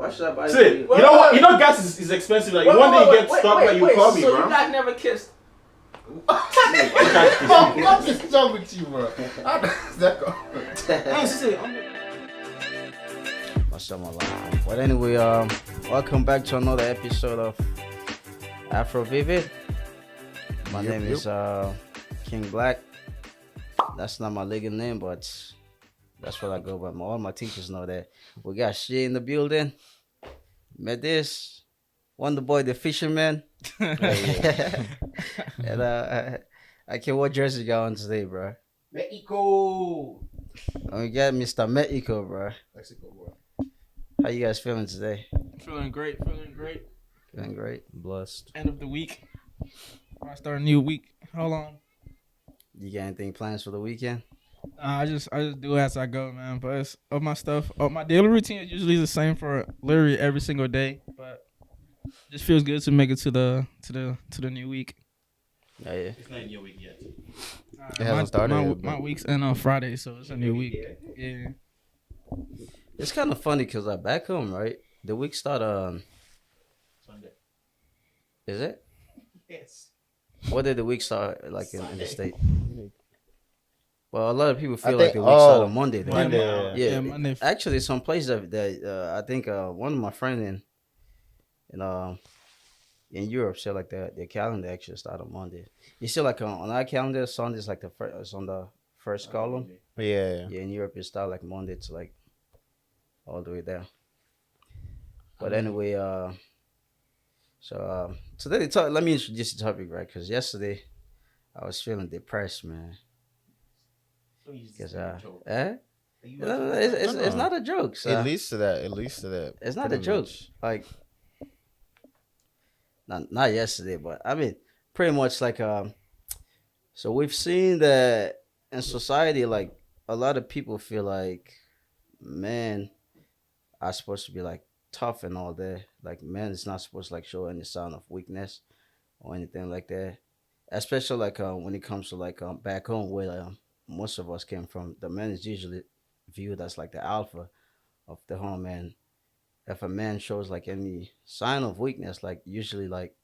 Why should I buy? See, you know what? You know gas is expensive. Like one day you get stuck, like you call me, so bro. So you guys never kissed? What's wrong with you, bro? How does that go? What's up, my life? But anyway, welcome back to another episode of afroVIVID. My name is King Black. That's not my legal name, but that's what I go by. All my teachers know that. We got Shay in the building. Met this Wonder Boy, the fisherman. And I can't what jersey you got on today, bro. Mexico. And we got Mr. Mexico, bro. Mexico, bro. How you guys feeling today? Feeling great. Feeling great. Blessed. End of the week. I start a new week. Hold on. You got anything plans for the weekend? I just do as I go, man. But it's of my stuff. My daily routine is usually the same for literally every single day. But it just feels good to make it to the new week. Yeah. It's not a new week yet. It hasn't started. My week's end on Friday, so it's a new week. Yeah. It's kind of funny because back home, right? The week start on Sunday. Is it? Yes. What did the week start like in the state? Well, a lot of people feel think- like the week start on Monday. Though. Monday. Yeah. Monday. Actually, some places that I think one of my friends in Europe said like their calendar actually start on Monday. You see, like on our calendar, Sunday's like the first. It's on the first column. Yeah. Yeah, in Europe it start like Monday to like all the way there. But anyway, so today let me introduce the topic, right? Because yesterday I was feeling depressed, man. Because it's not a joke. So It leads to that. it's not a pretty joke. much. Like not yesterday, but I mean pretty much like so we've seen that in society, like a lot of people feel like men are supposed to be like tough and all that. Like men is not supposed to like show any sign of weakness or anything like that. Especially like when it comes to like back home where most of us came from, the man is usually viewed as like the alpha of the home, and if a man shows like any sign of weakness, like usually like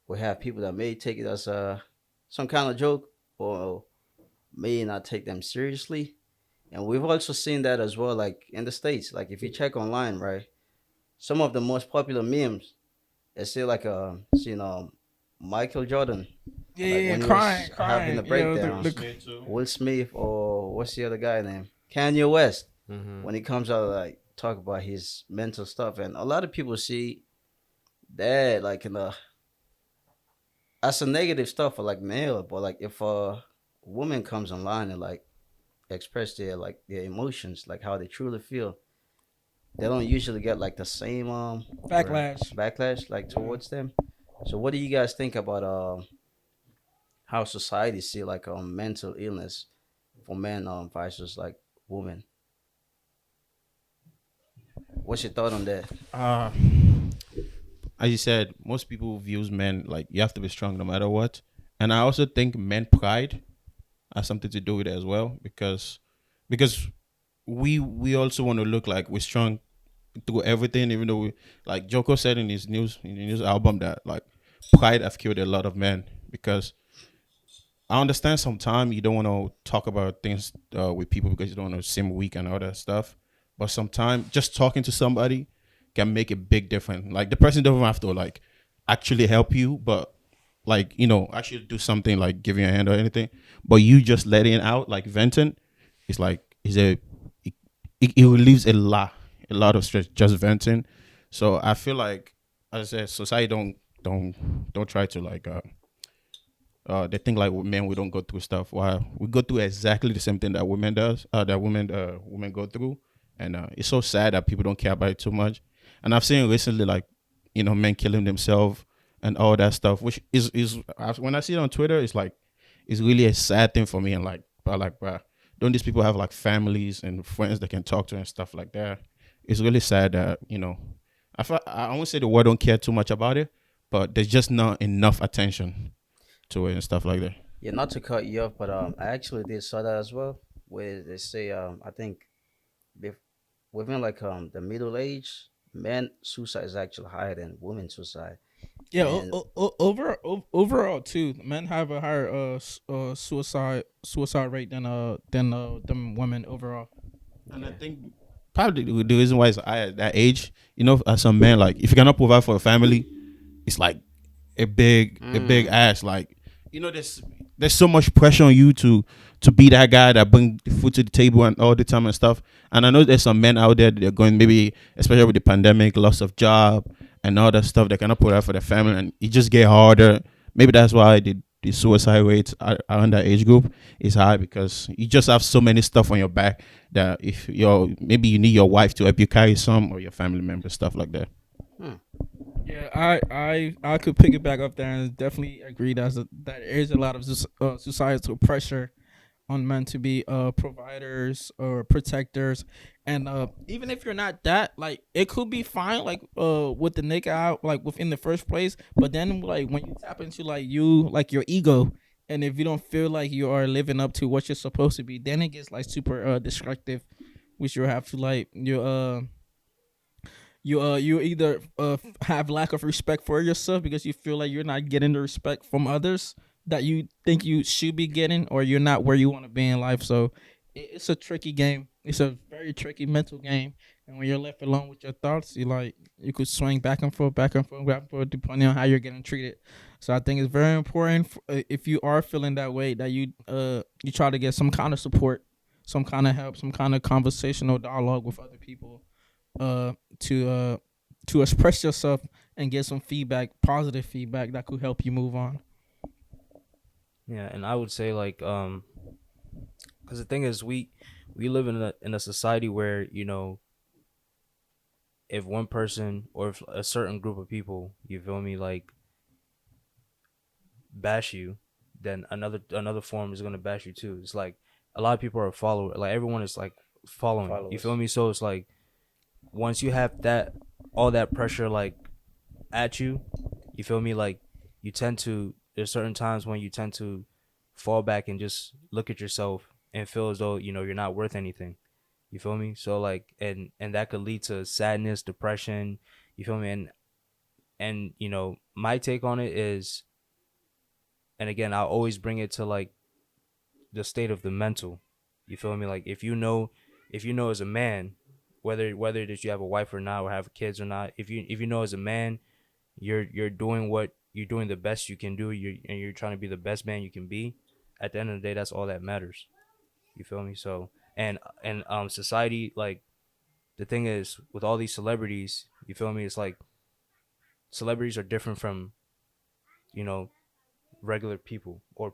we have people that may take it as some kind of joke or may not take them seriously. And we've also seen that as well, like in the States. Like if you check online, right, some of the most popular memes, it's still like Michael Jordan. Yeah, when he crying. was having a breakdown. Will Smith or what's the other guy name? Kanye West. Mhm. When he comes out like talk about his mental stuff, and a lot of people see that like as a negative stuff for like male, but like if a woman comes online and like express their emotions, like how they truly feel, they don't usually get like the same backlash like towards them. So what do you guys think about how society see like mental illness for men versus like women? What's your thought on that? As you said, most people views men like you have to be strong no matter what. And I also think men pride has something to do with it as well, because we also want to look like we're strong through everything, even though we, like Joko said in his news album that like pride have killed a lot of men. Because I understand sometimes you don't want to talk about things with people because you don't want to seem weak and all that stuff. But sometimes just talking to somebody can make a big difference. Like the person doesn't have to like actually help you, but like, actually do something like giving a hand or anything. But you just letting it out, like venting, it relieves a lot of stress just venting. So I feel like, as I said, society don't try to like they think like men, we don't go through stuff. While we go through exactly the same thing that women go through. And it's so sad that people don't care about it too much. And I've seen recently, like, men killing themselves and all that stuff, which is when I see it on Twitter, it's really a sad thing for me. And like, bro, don't these people have like families and friends they can talk to and stuff like that? It's really sad that, I won't say the world don't care too much about it, but there's just not enough attention to it and stuff like that. Yeah, not to cut you off, but I actually did saw that as well, where they say I think within like the middle age, men suicide is actually higher than women suicide. Yeah, And overall too, men have a higher suicide rate than them women overall. And I think probably the reason why it's high at that age, as some man, like if you cannot provide for a family, it's like a big ass. Like there's so much pressure on you to be that guy that bring the food to the table and all the time and stuff. And I know there's some men out there that are going, maybe especially with the pandemic, loss of job and all that stuff, they cannot provide for their family, and it just get harder. Maybe that's why the suicide rates around that age group is high, because you just have so many stuff on your back that if maybe you need your wife to help you carry some, or your family members, stuff like that. Yeah, I could pick it back up there and definitely agree that there is a lot of societal pressure on men to be providers or protectors, and even if you're not that, like it could be fine, like with the nigga out like within the first place, but then like when you tap into like your ego, and if you don't feel like you are living up to what you're supposed to be, then it gets like super destructive, which you have to like you either have lack of respect for yourself because you feel like you're not getting the respect from others that you think you should be getting, or you're not where you want to be in life. So it's a tricky game. It's a very tricky mental game, and when you're left alone with your thoughts, you could swing back and forth, back and forth, back and forth, depending on how you're getting treated. So I think it's very important if you are feeling that way, that you try to get some kind of support, some kind of help, some kind of conversational dialogue with other people, to express yourself and get some feedback, positive feedback that could help you move on. Yeah, and I would say like because the thing is we live in a society where if one person or if a certain group of people, you feel me, like bash you, then another form is gonna bash you too. It's like a lot of people are followers, like everyone is like following. You feel me? So it's like once you have all that pressure like at you, you feel me, like there's certain times when you tend to fall back and just look at yourself and feel as though you're not worth anything. You feel me? So like and that could lead to sadness, depression. You feel me? And my take on it is, and again, I'll always bring it to like the state of the mental. You feel me? Like if you know as a man, whether that you have a wife or not, or have kids or not, if you know as a man, you're doing the best you can do, and you're trying to be the best man you can be. At the end of the day, that's all that matters. You feel me? So and society, like the thing is with all these celebrities, you feel me? It's like celebrities are different from regular people, or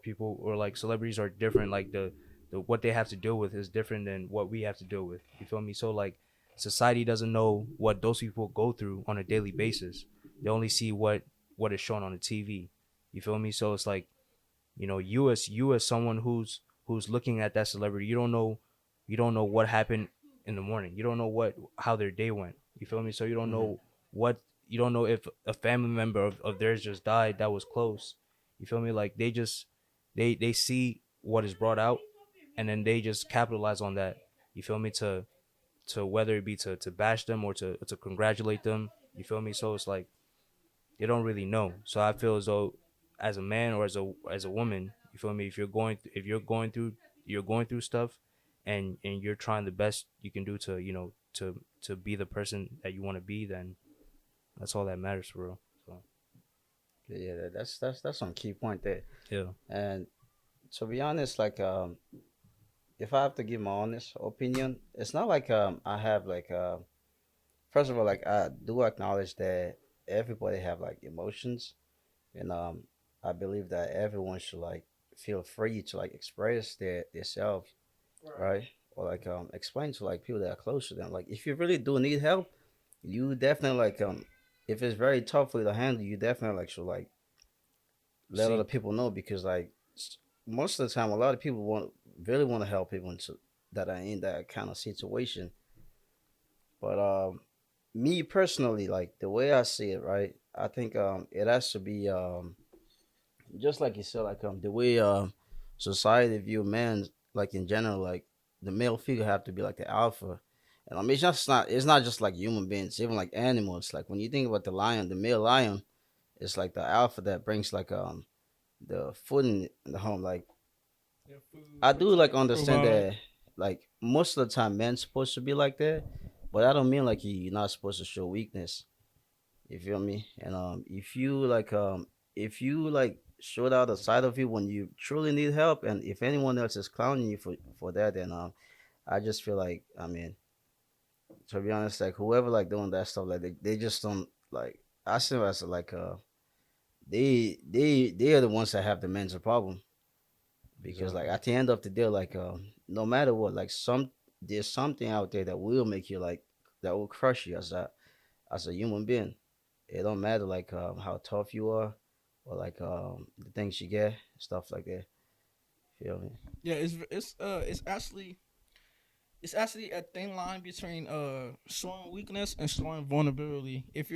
like celebrities are different. Like the what they have to deal with is different than what we have to deal with. You feel me? So like society doesn't know what those people go through on a daily basis. They only see what is shown on the TV. You feel me? So it's like, you as someone who's looking at that celebrity, you don't know what happened in the morning. You don't know how their day went. You feel me? So you don't know you don't know if a family member of theirs just died that was close. You feel me? Like they see what is brought out, and then they just capitalize on that. You feel me? To whether it be to bash them or to congratulate them. You feel me? So it's like they don't really know. So I feel as though as a man or as a woman, you feel me, if you're going through stuff, and you're trying the best you can do to be the person that you want to be, then that's all that matters for real. So yeah, that's some key point there. yeah. And to be honest, like if I have to give my honest opinion, it's not like I have like first of all, like I do acknowledge that everybody have like emotions, and I believe that everyone should like feel free to like express themselves, right? Or like explain to like people that are close to them. Like if you really do need help, you definitely like if it's very tough for you to handle, you definitely like should like let other people know, because like most of the time, a lot of people really want to help people that are in that kind of situation. But me personally, like the way I see it, right? I think it has to be just like you said, like the way society view men, like in general, like the male figure have to be like the alpha, And I mean, it's not just like human beings, even like animals. Like when you think about the lion, the male lion, it's like the alpha that brings like the food in the home. Like I do like understand that like most of the time men's supposed to be like that, but I don't mean like you're not supposed to show weakness. You feel me? And if you like showed out a side of you when you truly need help, and if anyone else is clowning you for that, then I just feel like, I mean, to be honest, like whoever like doing that stuff, like they just don't like. I see them as like they are the ones that have the mental problem, because like at the end of the day, like no matter what, like there's something out there that will make you like, that will crush you as a human being. It don't matter like how tough you are, or like the things you get, stuff like that. Feel me? Yeah, it's actually a thin line between showing weakness and showing vulnerability. If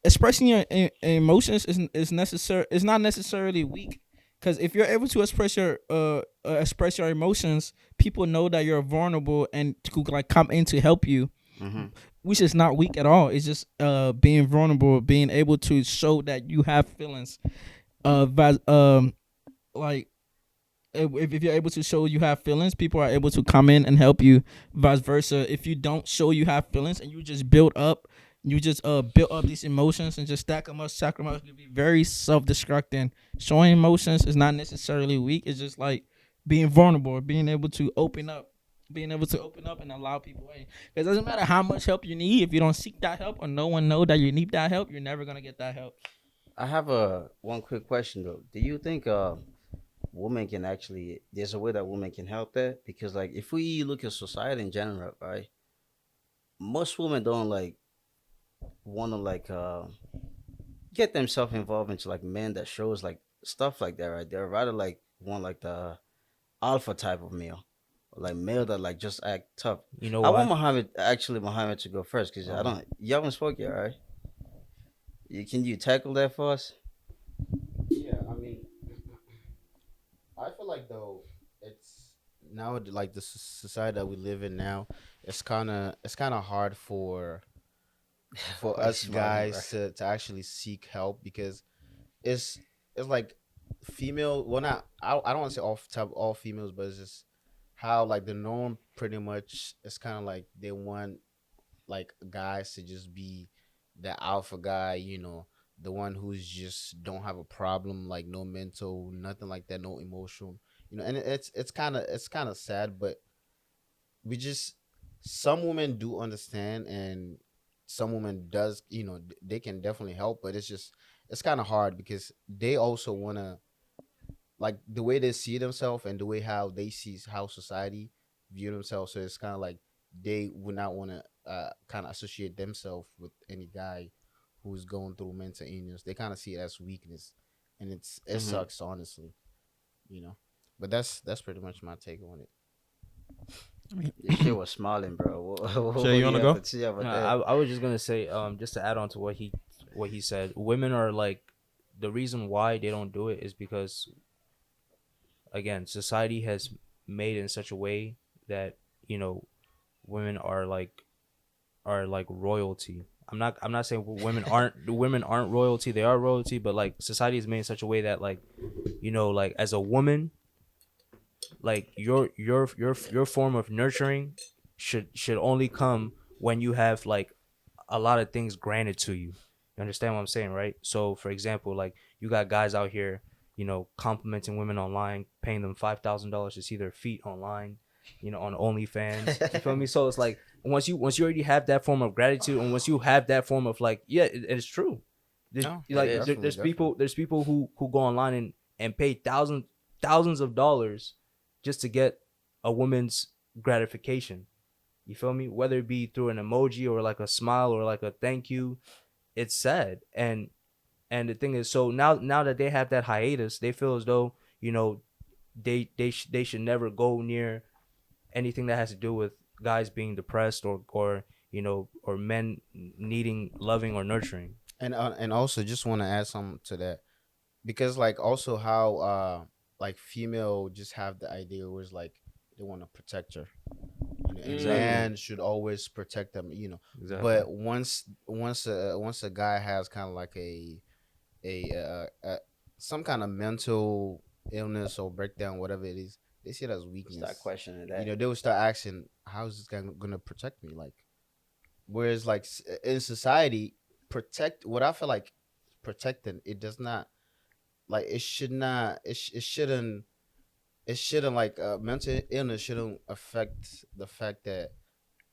expressing your emotions is necessary, it's not necessarily weak. Because if you're able to express your emotions, people know that you're vulnerable and to like come in to help you, Mm-hmm. which is not weak at all. It's just being vulnerable, being able to show that you have feelings. Like if you're able to show you have feelings, people are able to come in and help you. Vice versa, if you don't show you have feelings and you just build up these emotions and just stack them up, it can be very self-destructing. Showing emotions is not necessarily weak. It's just like being vulnerable, being able to open up. And allow people in. Because it doesn't matter how much help you need. If you don't seek that help or no one know that you need that help, you're never going to get that help. I have a one quick question though. Do you think women can actually? There's a way that women can help that, because like if we look at society in general, right? Most women don't like want to like get themselves involved into like men that shows like stuff like that, right? They're rather like want like the alpha type of male, like male that like just act tough. You know I want why? Mohammed to go first, because I don't. You haven't spoke yet, right? Can you tackle that for us? Yeah, I mean, I feel like though it's now like the society that we live in now. It's kind of hard for Quite us smart, guys right? to actually seek help, because it's it's like female. Well, not I don't want to say all females, but it's just how like the norm pretty much is kind of like they want like guys to just be the alpha guy, the one who's just don't have a problem, like no mental, nothing like that, no emotional, and it's kind of sad, but we just some women do understand, and some women does, they can definitely help, but it's kind of hard because they also want to, like, the way they see themselves and the way how they see how society view themselves. So it's kind of like they would not want to kind of associate themselves with any guy who's going through mental illness. They kind of see it as weakness, and it Mm-hmm. sucks, honestly, you know. But that's pretty much my take on it. This shit was smiling, bro. What Shay, you wanna you have go? to say about No, that? I was just gonna say, just to add on to what he said, women are like, the reason why they don't do it is because, again, society has made it in such a way that, women are like royalty. I'm not saying women aren't royalty. They are royalty, but like society is made in such a way that, like, like as a woman, like your form of nurturing should only come when you have like a lot of things granted to you. You understand what I'm saying, right? So for example, like, you got guys out here, complimenting women online, paying them $5,000 to see their feet online, on OnlyFans. You feel me? So it's like, once you already have that form of gratitude, and once you have that form of, like, yeah, it's true. No, Like, definitely, there's people definitely. there's people who go online and pay thousands of dollars just to get a woman's gratification. You feel me? Whether it be through an emoji or like a smile or like a thank you, it's sad. And the thing is, so now that they have that hiatus, they feel as though, they should never go near anything that has to do with guys being depressed, or men needing loving or nurturing. And also just want to add something to that, because like also how like female just have the idea where it's like they want to protect her, A man should always protect them. But once a guy has kind of like a some kind of mental illness or breakdown, whatever it is, they see it as weakness. Start questioning that. They will start asking, "How is this guy gonna protect me?" Like, whereas like in society, what I feel like protecting, it does not, like, it shouldn't like mental illness shouldn't affect the fact that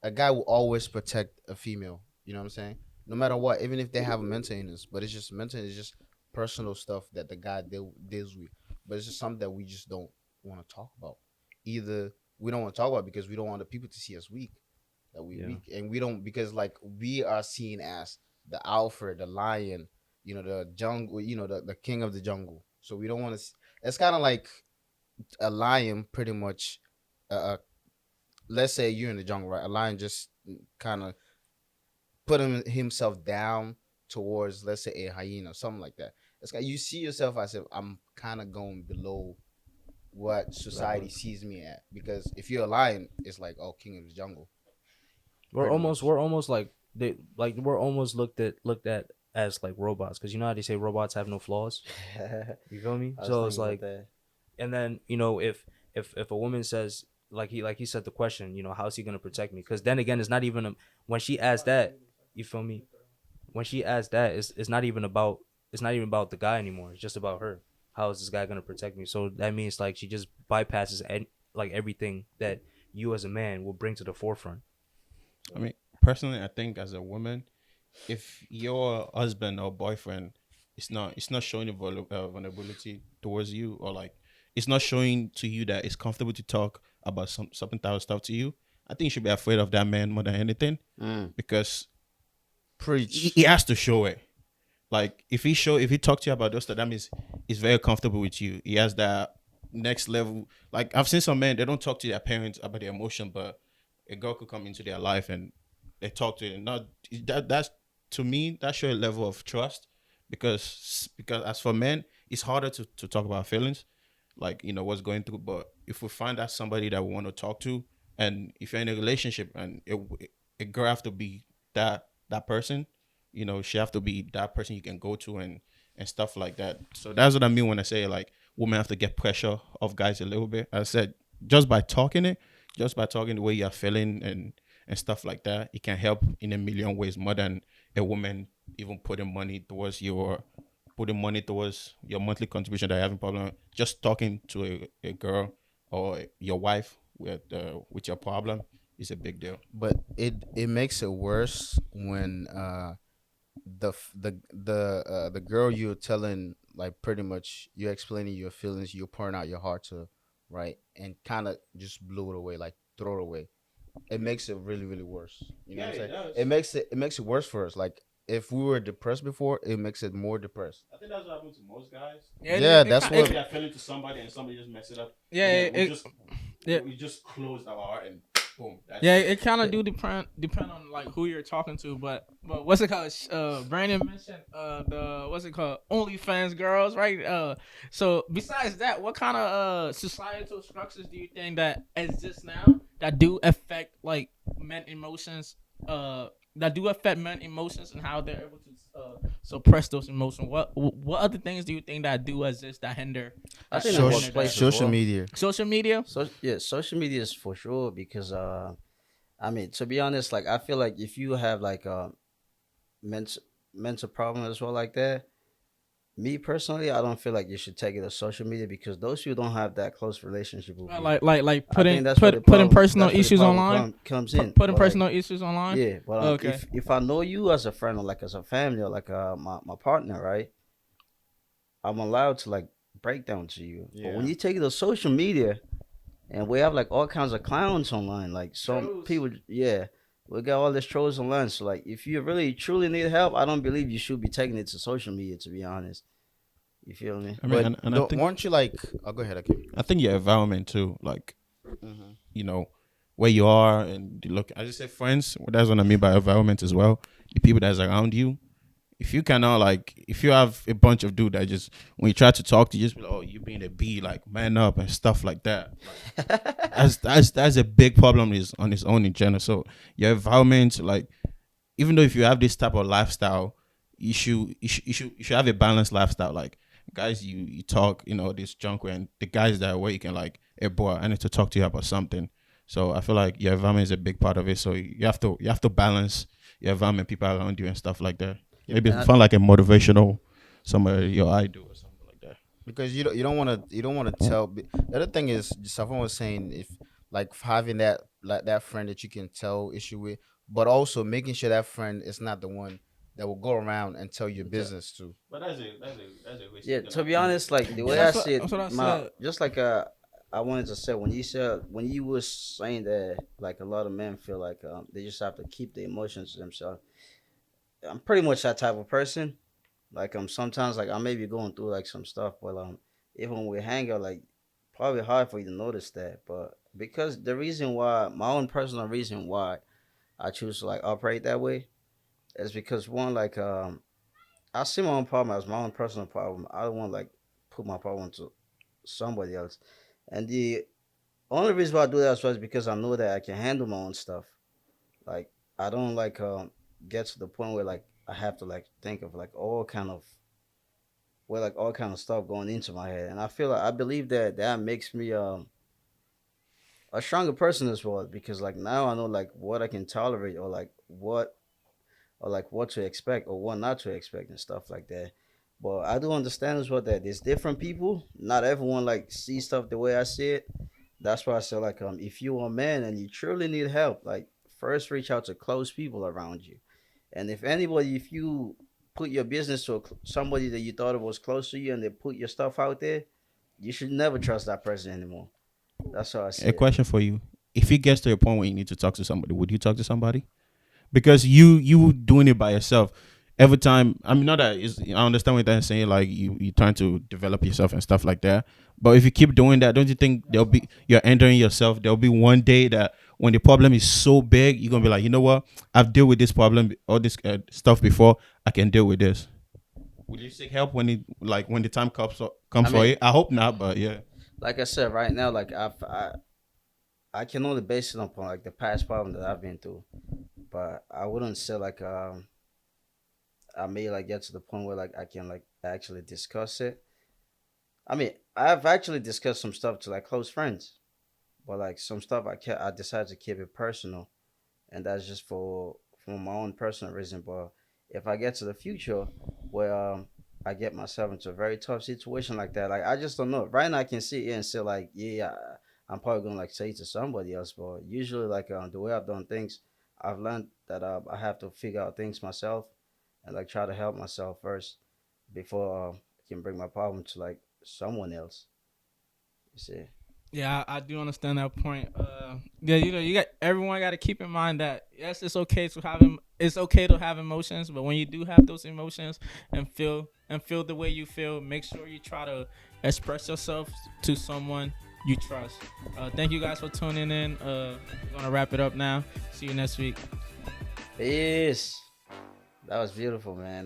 a guy will always protect a female. You know what I'm saying? No matter what, even if they have a mental illness, but it's just personal stuff that the guy deals with. But it's just something that we just don't want to talk about. Either we don't want to talk about because we don't want the people to see us weak, that we weak, and we don't, because like we are seen as the alpha, the lion, the jungle, the king of the jungle. So we don't want to. It's kind of like a lion, pretty much. Let's say you're in the jungle, right? A lion just kind of put himself down towards, let's say, a hyena, something like that. It's like you see yourself as if I'm kind of going below what society sees me at, because if you're a lion, it's like, oh, king of the jungle. We're almost like we're almost looked at as like robots, because you know how they say robots have no flaws. You feel me? So it's like, and then if a woman says, like he said the question, how's he gonna protect me? Because then again, it's not even when she asked that, you feel me? When she asked that, it's not even about the guy anymore. It's just about her. How is this guy gonna protect me? So that means like she just bypasses like everything that you as a man will bring to the forefront. I mean, personally, I think as a woman, if your husband or boyfriend is not showing a vulnerability towards you, or like it's not showing to you that it's comfortable to talk about something type of stuff to you, I think you should be afraid of that man more than anything, because he has to show it. Like if he talk to you about those stuff, that means he's very comfortable with you. He has that next level. Like I've seen some men, they don't talk to their parents about their emotion, but a girl could come into their life and they talk to them. Not that's to me, that shows a level of trust, because as for men, it's harder to talk about feelings, like what's going through. But if we find out somebody that we want to talk to, and if you're in a relationship and a girl have to be that person, she have to be that person you can go to and stuff like that. So that's what I mean when I say like women have to get pressure off guys a little bit. I said just by talking the way you're feeling and stuff like that, it can help in a million ways more than a woman even putting money towards your monthly contribution that you're having problem. Just talking to a girl or your wife with your problem is a big deal. But it makes it worse when the girl you're telling, like, pretty much you're explaining your feelings, you're pouring out your heart to, right, and kind of just blew it away, like throw it away. It makes it really, really worse. You know what I'm saying? It makes it worse for us. Like if we were depressed before, it makes it more depressed. I think that's what happens to most guys. Yeah, that's what. They're feeling to somebody and somebody just mess it up. We just closed our heart and boom. It kind of do depend on like who you're talking to, but what's it called? Brandon mentioned the what's it called? OnlyFans girls, right? So besides that, what kind of societal structures do you think that exist now that do affect like men emotions? That do affect men emotions and how they're able to suppress those emotions. What other things do you think that do exist that hinder? I think social media. Social media. Social media is for sure, because I mean, to be honest, like I feel like if you have like a mental problem as well like that, me personally, I don't feel like you should take it to social media, because those people don't have that close relationship with you. Like putting personal issues online. Putting personal issues online. Yeah, but okay. If I know you as a friend or like as a family or like my partner, right, I'm allowed to like break down to you. Yeah. But when you take it to social media, and we have like all kinds of clowns online, like some people, we got all these trolls online. So like, if you really truly need help, I don't believe you should be taking it to social media, to be honest. You feel me? I mean, and I think, weren't you like? Oh, go ahead. Okay. I think your environment too, like, where you are and you look. I just say friends. That's what I mean by environment as well. The people that's around you, if you cannot like, if you have a bunch of dude that just when you try to talk to you, just be like, oh, you being a B, like man up and stuff like that. Like, that's a big problem is on its own in general. So your environment, like, even though if you have this type of lifestyle, you should have a balanced lifestyle. Like guys, you talk, this junk, and the guys that where you can like, hey boy, I need to talk to you about something. So I feel like your environment is a big part of it. So you have to balance your environment, people around you, and stuff like that. Maybe find like a motivational, somebody your idol or something like that. Because you don't want to tell. The other thing is, someone was saying, if like having that friend that you can tell issue with, but also making sure that friend is not the one that will go around and tell your business to. But that's a waste. Yeah, to be honest, like the way I see it, just like I wanted to say when you were saying that like a lot of men feel like they just have to keep the emotions to themselves. I'm pretty much that type of person. Like sometimes like I may be going through like some stuff, but even when we hang out, like probably hard for you to notice that. But because the reason why, my own personal reason why I choose to like operate that way is because one, like I see my own problem as my own personal problem. I don't want to like put my problem to somebody else. And the only reason why I do that is because I know that I can handle my own stuff. Like I don't like get to the point where like I have to like think of like all kind of stuff going into my head. And I feel like I believe that makes me a stronger person as well, because like now I know like what I can tolerate or like what to expect or what not to expect and stuff like that. But I do understand as well that there's different people. Not everyone like see stuff the way I see it. That's why I say like if you're a man and you truly need help, like first reach out to close people around you. And if you put your business to somebody that you thought it was close to you and they put your stuff out there, you should never trust that person anymore. That's how I see it. A question for you: if it gets to a point where you need to talk to somebody, would you talk to somebody? Because you doing it by yourself. Every time, I mean, not that I understand what you're saying, like you trying to develop yourself and stuff like that. But if you keep doing that, don't you think you're entering yourself? There'll be one day that when the problem is so big, you're gonna be like, you know what? I've dealt with this problem, all this stuff before. I can deal with this. Would you seek help when the time comes for it? I hope not, but yeah. Like I said, right now, like I can only base it upon like the past problem that I've been through, but I wouldn't say like I may like get to the point where like I can like actually discuss it. I mean, I've actually discussed some stuff to like close friends, but like some stuff I decided to keep it personal, and that's just for my own personal reason. But if I get to the future where I get myself into a very tough situation like that, like I just don't know. Right now I can sit here and say like, yeah, I'm probably gonna like say it to somebody else, but usually like the way I've done things, I've learned that I have to figure out things myself and like try to help myself first before I can bring my problem to like someone else. You see? Yeah, I do understand that point. Yeah, everyone got to keep in mind that yes, it's okay to have emotions, but when you do have those emotions and feel the way you feel, make sure you try to express yourself to someone you trust. Thank you guys for tuning in. We're gonna wrap it up now. See you next week. Peace. That was beautiful, man.